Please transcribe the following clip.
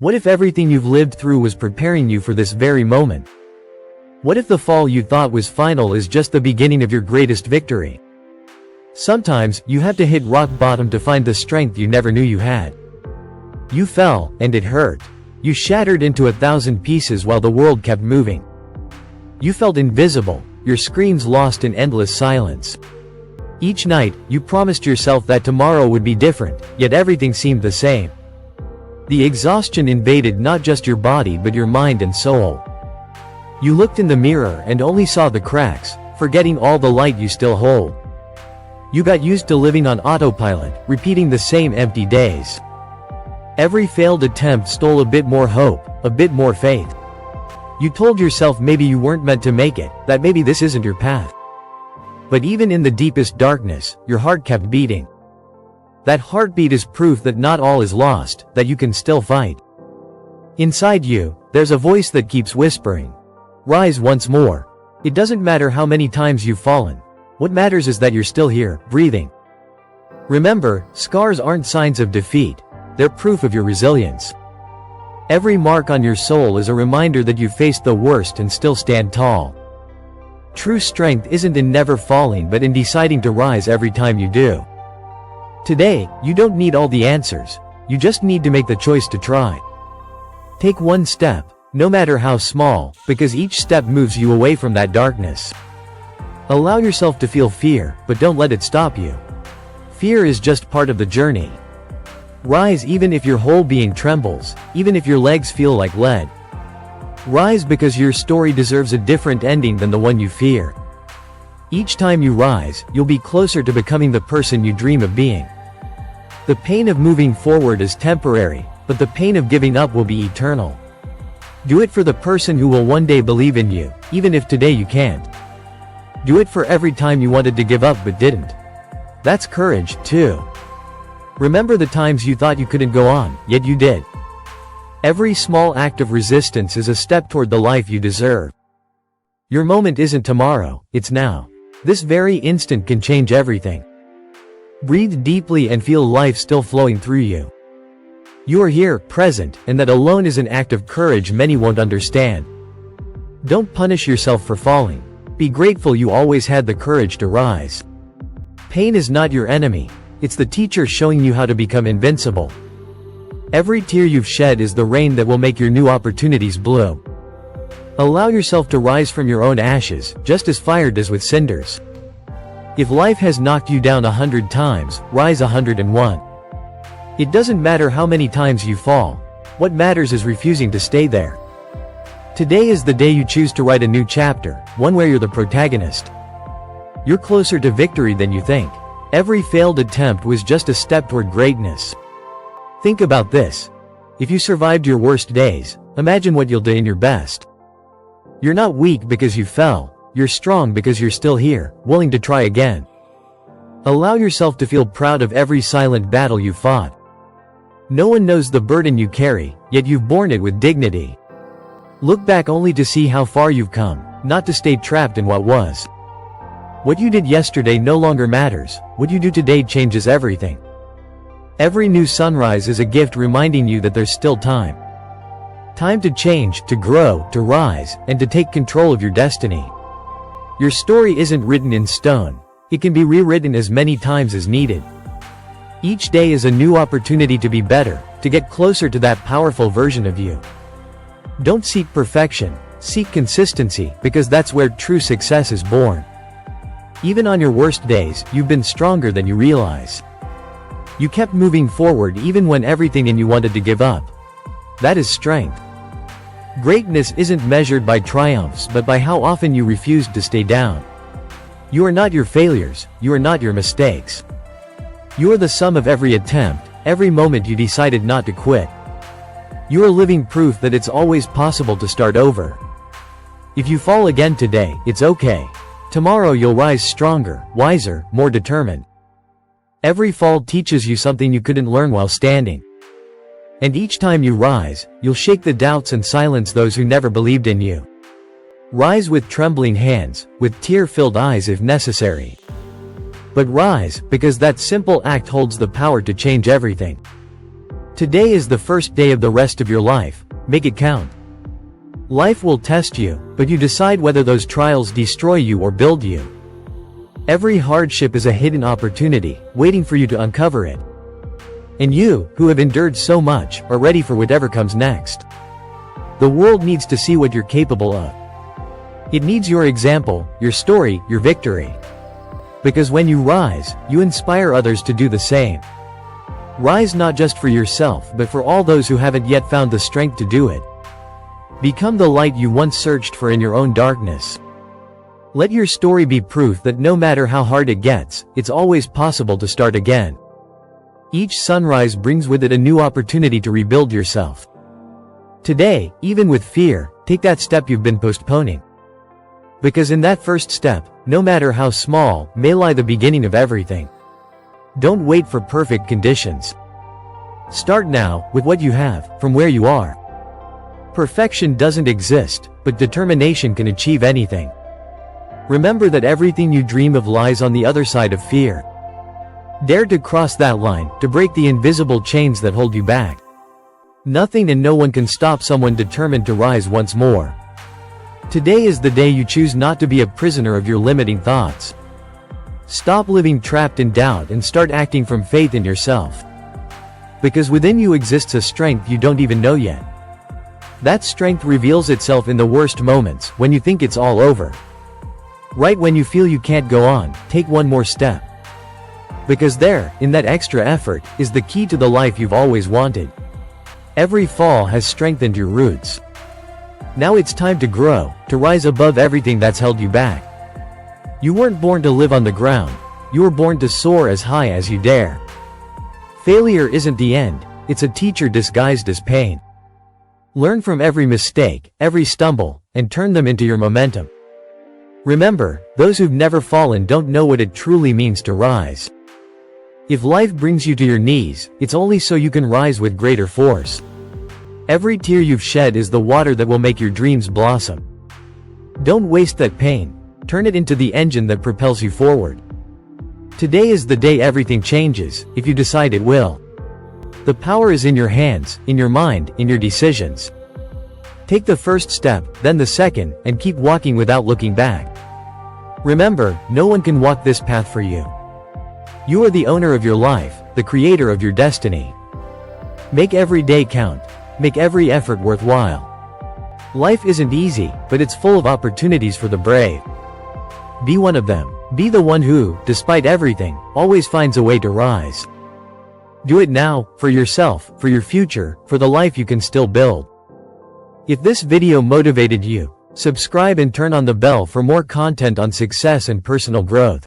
What if everything you've lived through was preparing you for this very moment? What if the fall you thought was final is just the beginning of your greatest victory? Sometimes, you have to hit rock bottom to find the strength you never knew you had. You fell, and it hurt. You shattered into 1,000 pieces while the world kept moving. You felt invisible, your screams lost in endless silence. Each night, you promised yourself that tomorrow would be different, yet everything seemed the same. The exhaustion invaded not just your body but your mind and soul. You looked in the mirror and only saw the cracks, forgetting all the light you still hold. You got used to living on autopilot, repeating the same empty days. Every failed attempt stole a bit more hope, a bit more faith. You told yourself maybe you weren't meant to make it, that maybe this isn't your path. But even in the deepest darkness, your heart kept beating. That heartbeat is proof that not all is lost, that you can still fight. Inside you, there's a voice that keeps whispering, "Rise once more." It doesn't matter how many times you've fallen. What matters is that you're still here, breathing. Remember, scars aren't signs of defeat. They're proof of your resilience. Every mark on your soul is a reminder that you've faced the worst and still stand tall. True strength isn't in never falling but in deciding to rise every time you do. Today, you don't need all the answers. You just need to make the choice to try. Take one step, no matter how small, because each step moves you away from that darkness. Allow yourself to feel fear, but don't let it stop you. Fear is just part of the journey. Rise even if your whole being trembles, even if your legs feel like lead. Rise because your story deserves a different ending than the one you fear. Each time you rise, you'll be closer to becoming the person you dream of being. The pain of moving forward is temporary, but the pain of giving up will be eternal. Do it for the person who will one day believe in you, even if today you can't. Do it for every time you wanted to give up but didn't. That's courage, too. Remember the times you thought you couldn't go on, yet you did. Every small act of resistance is a step toward the life you deserve. Your moment isn't tomorrow, it's now. This very instant can change everything. Breathe deeply and feel life still flowing through you. You are here, present, and that alone is an act of courage many won't understand. Don't punish yourself for falling. Be grateful you always had the courage to rise. Pain is not your enemy. It's the teacher showing you how to become invincible. Every tear you've shed is the rain that will make your new opportunities bloom. Allow yourself to rise from your own ashes, just as fire does with cinders. If life has knocked you down 100 times, rise 101. It doesn't matter how many times you fall. What matters is refusing to stay there. Today is the day you choose to write a new chapter, one where you're the protagonist. You're closer to victory than you think. Every failed attempt was just a step toward greatness. Think about this. If you survived your worst days, imagine what you'll do in your best. You're not weak because you fell. You're strong because you're still here, willing to try again. Allow yourself to feel proud of every silent battle you fought. No one knows the burden you carry, yet you've borne it with dignity. Look back only to see how far you've come, not to stay trapped in what was. What you did yesterday no longer matters. What you do today changes everything. Every new sunrise is a gift reminding you that there's still time. Time to change, to grow, to rise, and to take control of your destiny. Your story isn't written in stone. It can be rewritten as many times as needed. Each day is a new opportunity to be better, to get closer to that powerful version of you. Don't seek perfection, seek consistency, because that's where true success is born. Even on your worst days, you've been stronger than you realize. You kept moving forward even when everything in you wanted to give up. That is strength. Greatness isn't measured by triumphs but by how often you refused to stay down. You are not your failures, you are not your mistakes. You are the sum of every attempt, every moment you decided not to quit. You are living proof that it's always possible to start over. If you fall again today, it's okay. Tomorrow you'll rise stronger, wiser, more determined. Every fall teaches you something you couldn't learn while standing. And each time you rise, you'll shake the doubts and silence those who never believed in you. Rise with trembling hands, with tear-filled eyes if necessary. But rise, because that simple act holds the power to change everything. Today is the first day of the rest of your life. Make it count. Life will test you, but you decide whether those trials destroy you or build you. Every hardship is a hidden opportunity, waiting for you to uncover it. And you, who have endured so much, are ready for whatever comes next. The world needs to see what you're capable of. It needs your example, your story, your victory. Because when you rise, you inspire others to do the same. Rise not just for yourself but for all those who haven't yet found the strength to do it. Become the light you once searched for in your own darkness. Let your story be proof that no matter how hard it gets, it's always possible to start again. Each sunrise brings with it a new opportunity to rebuild yourself. Today, even with fear, take that step you've been postponing. Because in that first step, no matter how small, may lie the beginning of everything. Don't wait for perfect conditions. Start now, with what you have, from where you are. Perfection doesn't exist, but determination can achieve anything. Remember that everything you dream of lies on the other side of fear. Dare to cross that line, to break the invisible chains that hold you back. Nothing and no one can stop someone determined to rise once more. Today is the day you choose not to be a prisoner of your limiting thoughts. Stop living trapped in doubt and start acting from faith in yourself. Because within you exists a strength you don't even know yet. That strength reveals itself in the worst moments, when you think it's all over. Right when you feel you can't go on, take one more step. Because there, in that extra effort, is the key to the life you've always wanted. Every fall has strengthened your roots. Now it's time to grow, to rise above everything that's held you back. You weren't born to live on the ground. You were born to soar as high as you dare. Failure isn't the end, it's a teacher disguised as pain. Learn from every mistake, every stumble, and turn them into your momentum. Remember, those who've never fallen don't know what it truly means to rise. If life brings you to your knees, it's only so you can rise with greater force. Every tear you've shed is the water that will make your dreams blossom. Don't waste that pain. Turn it into the engine that propels you forward. Today is the day everything changes, if you decide it will. The power is in your hands, in your mind, in your decisions. Take the first step, then the second, and keep walking without looking back. Remember, no one can walk this path for you. You are the owner of your life, the creator of your destiny. Make every day count. Make every effort worthwhile. Life isn't easy, but it's full of opportunities for the brave. Be one of them. Be the one who, despite everything, always finds a way to rise. Do it now, for yourself, for your future, for the life you can still build. If this video motivated you, subscribe and turn on the bell for more content on success and personal growth.